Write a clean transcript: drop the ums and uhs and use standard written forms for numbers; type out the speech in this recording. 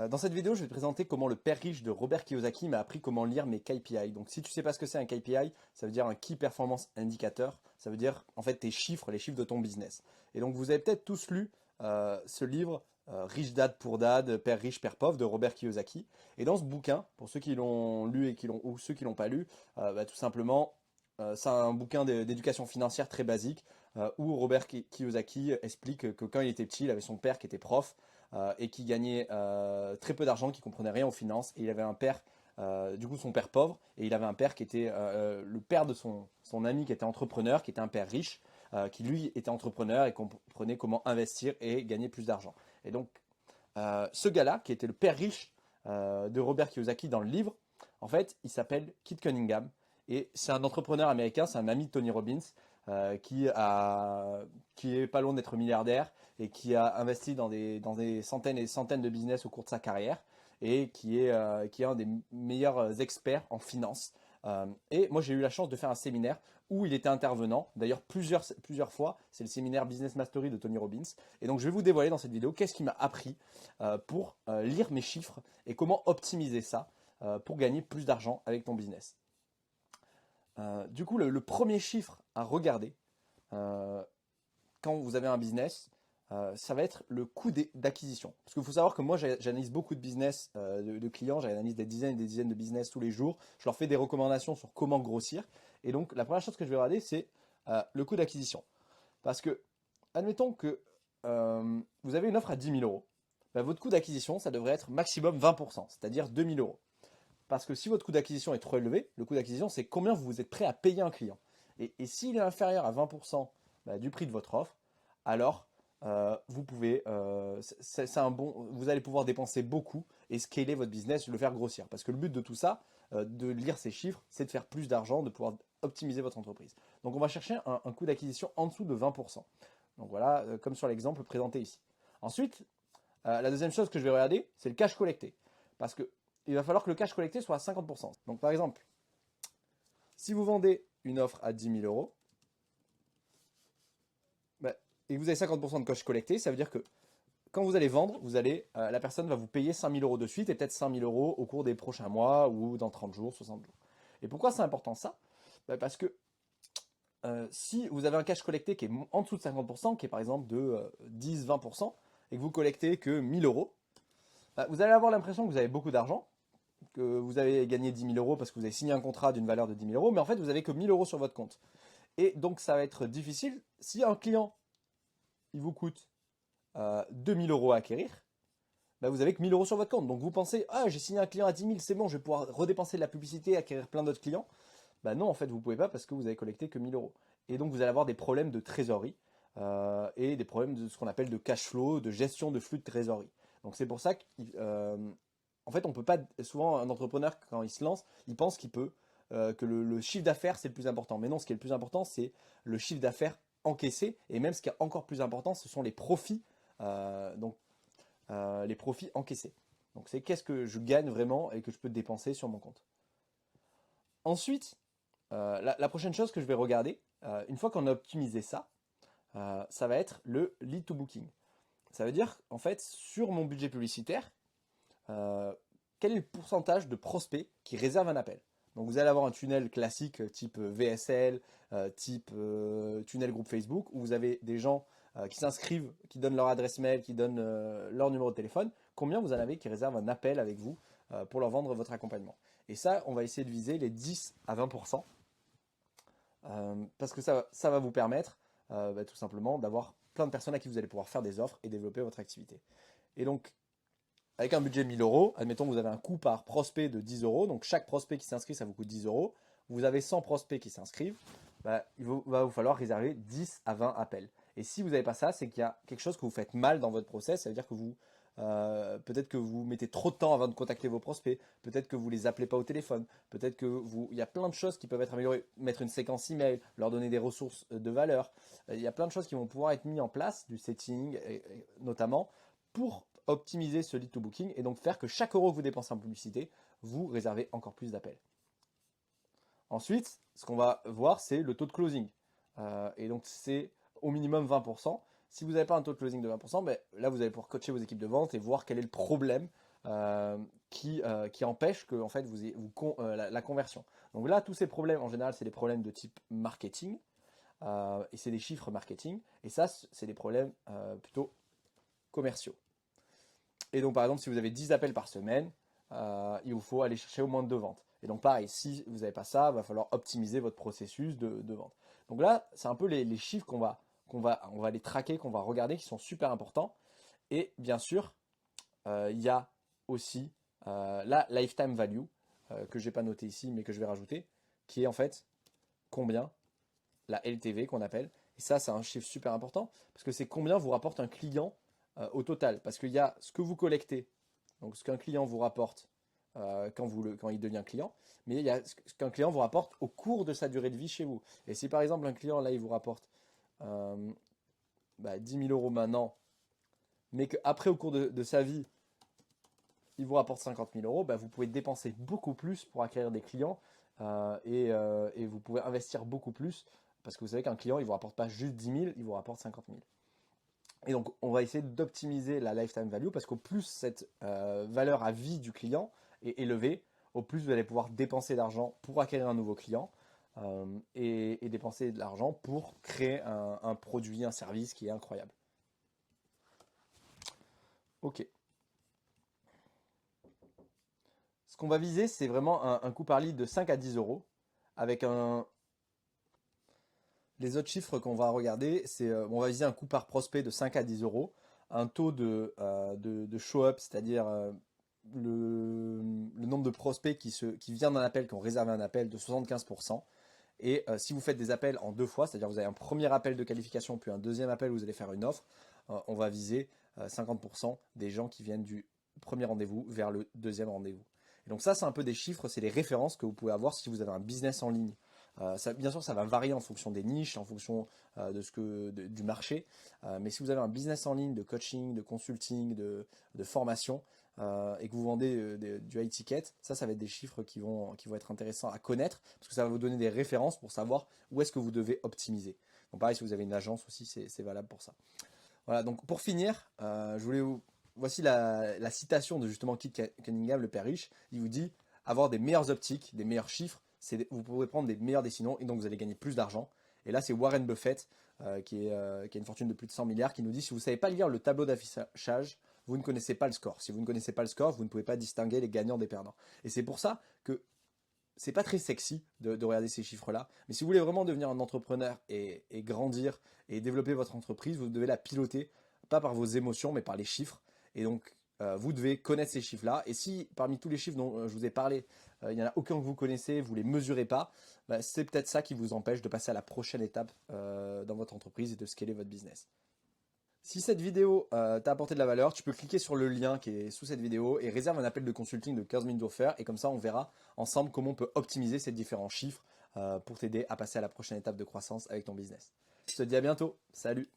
Dans cette vidéo, je vais te présenter comment le père riche de Robert Kiyosaki m'a appris comment lire mes KPI. Donc si tu ne sais pas ce que c'est un KPI, ça veut dire un Key Performance Indicator. Ça veut dire en fait tes chiffres, les chiffres de ton business. Et donc vous avez peut-être tous lu ce livre, Rich Dad Poor Dad, Père riche, Père pauvre de Robert Kiyosaki. Et dans ce bouquin, pour ceux qui l'ont lu et ou ceux qui l'ont pas lu, tout simplement, c'est un bouquin d'éducation financière très basique où Robert Kiyosaki explique que quand il était petit, il avait son père qui était prof et qui gagnait très peu d'argent, qui comprenait rien aux finances. Et il avait un père, du coup son père pauvre, et il avait un père qui était le père de son ami qui était entrepreneur, qui était un père riche, qui lui était entrepreneur et comprenait comment investir et gagner plus d'argent. Et donc ce gars-là, qui était le père riche de Robert Kiyosaki dans le livre, en fait, il s'appelle Kit Cunningham. Et c'est un entrepreneur américain, c'est un ami de Tony Robbins, qui est pas loin d'être milliardaire et qui a investi dans des centaines et centaines de business au cours de sa carrière et qui est un des meilleurs experts en finance. Et moi, j'ai eu la chance de faire un séminaire où il était intervenant, d'ailleurs plusieurs fois. C'est le séminaire Business Mastery de Tony Robbins. Et donc, je vais vous dévoiler dans cette vidéo qu'est-ce qui m'a appris pour lire mes chiffres et comment optimiser ça pour gagner plus d'argent avec ton business. Du coup, le premier chiffre à regarder euh, quand vous avez un business, ça va être le coût d'acquisition. Parce qu'il faut savoir que moi, j'analyse beaucoup de business de clients, j'analyse des dizaines et des dizaines de business tous les jours. Je leur fais des recommandations sur comment grossir. Et donc, la première chose que je vais regarder, c'est le coût d'acquisition. Parce que, admettons que vous avez une offre à 10 000 euros. Ben, votre coût d'acquisition, ça devrait être maximum 20%, c'est-à-dire 2 000 euros. Parce que si votre coût d'acquisition est trop élevé, le coût d'acquisition, c'est combien vous êtes prêt à payer un client. Et s'il est inférieur à 20% du prix de votre offre, alors vous pouvez, vous allez pouvoir dépenser beaucoup et scaler votre business, le faire grossir. Parce que le but de tout ça, de lire ces chiffres, c'est de faire plus d'argent, de pouvoir optimiser votre entreprise. Donc on va chercher un coût d'acquisition en dessous de 20%. Donc voilà, comme sur l'exemple présenté ici. Ensuite, la deuxième chose que je vais regarder, c'est le cash collecté. Parce que il va falloir que le cash collecté soit à 50%. Donc par exemple, si vous vendez une offre à 10 000 euros, bah, et que vous avez 50% de cash collecté, ça veut dire que quand vous allez vendre, la personne va vous payer 5 000 euros de suite et peut-être 5 000 euros au cours des prochains mois ou dans 30 jours, 60 jours. Et pourquoi c'est important ça? Parce que si vous avez un cash collecté qui est en dessous de 50%, qui est par exemple de 10-20%, et que vous collectez que 1000 euros, vous allez avoir l'impression que vous avez beaucoup d'argent, que vous avez gagné 10 000 euros parce que vous avez signé un contrat d'une valeur de 10 000 euros, mais en fait, vous avez que 1000 euros sur votre compte. Et donc, ça va être difficile. Si un client, il vous coûte 2000 euros à acquérir, bah, vous avez que 1000 euros sur votre compte. Donc, vous pensez, ah, j'ai signé un client à 10 000, c'est bon, je vais pouvoir redépenser de la publicité, acquérir plein d'autres clients. Bah non, en fait, vous ne pouvez pas parce que vous avez collecté que 1000 euros. Et donc, vous allez avoir des problèmes de trésorerie et des problèmes de ce qu'on appelle de cash flow, de gestion de flux de trésorerie. Donc, c'est pour ça que en fait, on peut pas. Souvent, un entrepreneur, quand il se lance, il pense qu'il peut, que le chiffre d'affaires, c'est le plus important. Mais non, ce qui est le plus important, c'est le chiffre d'affaires encaissé. Et même ce qui est encore plus important, ce sont les profits. Les profits encaissés. Donc, c'est qu'est-ce que je gagne vraiment et que je peux dépenser sur mon compte. Ensuite, la prochaine chose que je vais regarder, une fois qu'on a optimisé ça, ça va être le lead to booking. Ça veut dire, en fait, sur mon budget publicitaire, euh, quel est le pourcentage de prospects qui réservent un appel. Donc vous allez avoir un tunnel classique type VSL, type tunnel groupe Facebook, où vous avez des gens qui s'inscrivent, qui donnent leur adresse mail, qui donnent leur numéro de téléphone. Combien vous en avez qui réservent un appel avec vous pour leur vendre votre accompagnement. Et ça, on va essayer de viser les 10 à 20%, parce que ça va vous permettre tout simplement d'avoir plein de personnes à qui vous allez pouvoir faire des offres et développer votre activité. Et donc, avec un budget de 1000 euros, admettons que vous avez un coût par prospect de 10 euros, donc chaque prospect qui s'inscrit, ça vous coûte 10 euros. Vous avez 100 prospects qui s'inscrivent, va vous falloir réserver 10 à 20 appels. Et si vous n'avez pas ça, c'est qu'il y a quelque chose que vous faites mal dans votre process, ça veut dire que peut-être que vous mettez trop de temps avant de contacter vos prospects, peut-être que vous les appelez pas au téléphone, peut-être que il y a plein de choses qui peuvent être améliorées, mettre une séquence email, leur donner des ressources de valeur. Il y a plein de choses qui vont pouvoir être mises en place, du setting notamment, pour optimiser ce lead to booking et donc faire que chaque euro que vous dépensez en publicité, vous réservez encore plus d'appels. Ensuite, ce qu'on va voir, c'est le taux de closing. Et donc, c'est au minimum 20%. Si vous n'avez pas un taux de closing de 20%, ben, là, vous allez pouvoir coacher vos équipes de vente et voir quel est le problème qui empêchent que en fait, la conversion. Donc là, tous ces problèmes, en général, c'est des problèmes de type marketing, et c'est des chiffres marketing, et ça, c'est des problèmes plutôt commerciaux. Et donc, par exemple, si vous avez 10 appels par semaine, il vous faut aller chercher au moins 2 ventes. Et donc, pareil, si vous n'avez pas ça, il va falloir optimiser votre processus de vente. Donc là, c'est un peu les chiffres on va les traquer, qu'on va regarder, qui sont super importants. Et bien sûr, il y a aussi la lifetime value, que je n'ai pas noté ici, mais que je vais rajouter, qui est en fait combien la LTV qu'on appelle. Et ça, c'est un chiffre super important, parce que c'est combien vous rapporte un client au total. Parce qu'il y a ce que vous collectez, donc ce qu'un client vous rapporte quand il devient client, mais il y a ce qu'un client vous rapporte au cours de sa durée de vie chez vous. Et si par exemple un client, là, il vous rapporte 10 000 euros maintenant, mais qu'après, au cours de sa vie, il vous rapporte 50 000 euros, vous pouvez dépenser beaucoup plus pour acquérir des clients et vous pouvez investir beaucoup plus parce que vous savez qu'un client, il ne vous rapporte pas juste 10 000, il vous rapporte 50 000. Et donc, on va essayer d'optimiser la lifetime value parce qu'au plus cette valeur à vie du client est élevée, au plus vous allez pouvoir dépenser d'argent pour acquérir un nouveau client et dépenser de l'argent pour créer un produit, un service qui est incroyable. Ok. Ce qu'on va viser, c'est vraiment un coût par lead de 5 à 10 euros. Avec les autres chiffres qu'on va regarder, on va viser un coût par prospect de 5 à 10 euros. Un taux de show-up, c'est-à-dire le nombre de prospects qui viennent d'un appel, qui ont réservé un appel de 75%. Et si vous faites des appels en 2 fois, c'est-à-dire vous avez un premier appel de qualification, puis un deuxième appel où vous allez faire une offre, on va viser 50% des gens qui viennent du premier rendez-vous vers le deuxième rendez-vous. Et donc ça, c'est un peu des chiffres, c'est les références que vous pouvez avoir si vous avez un business en ligne. Bien sûr, ça va varier en fonction des niches, en fonction du marché. Mais si vous avez un business en ligne de coaching, de consulting, de formation, et que vous vendez du high ticket, ça va être des chiffres qui vont être intéressants à connaître, parce que ça va vous donner des références pour savoir où est-ce que vous devez optimiser. Donc pareil, si vous avez une agence aussi, c'est valable pour ça. Voilà, donc pour finir, voici la citation de justement Kit Cunningham, le père riche. Il vous dit, avoir des meilleures optiques, des meilleurs chiffres, vous pourrez prendre des meilleures décisions et donc vous allez gagner plus d'argent. Et là, c'est Warren Buffett, qui a une fortune de plus de 100 milliards, qui nous dit, si vous ne savez pas lire le tableau d'affichage, vous ne connaissez pas le score. Si vous ne connaissez pas le score, vous ne pouvez pas distinguer les gagnants des perdants. Et c'est pour ça que c'est pas très sexy de regarder ces chiffres-là. Mais si vous voulez vraiment devenir un entrepreneur et grandir et développer votre entreprise, vous devez la piloter, pas par vos émotions, mais par les chiffres. Et donc, vous devez connaître ces chiffres-là. Et si parmi tous les chiffres dont je vous ai parlé, il n'y en a aucun que vous connaissez, vous ne les mesurez pas, c'est peut-être ça qui vous empêche de passer à la prochaine étape dans votre entreprise et de scaler votre business. Si cette vidéo t'a apporté de la valeur, tu peux cliquer sur le lien qui est sous cette vidéo et réserve un appel de consulting de 15 minutes offert. Et comme ça, on verra ensemble comment on peut optimiser ces différents chiffres pour t'aider à passer à la prochaine étape de croissance avec ton business. Je te dis à bientôt. Salut!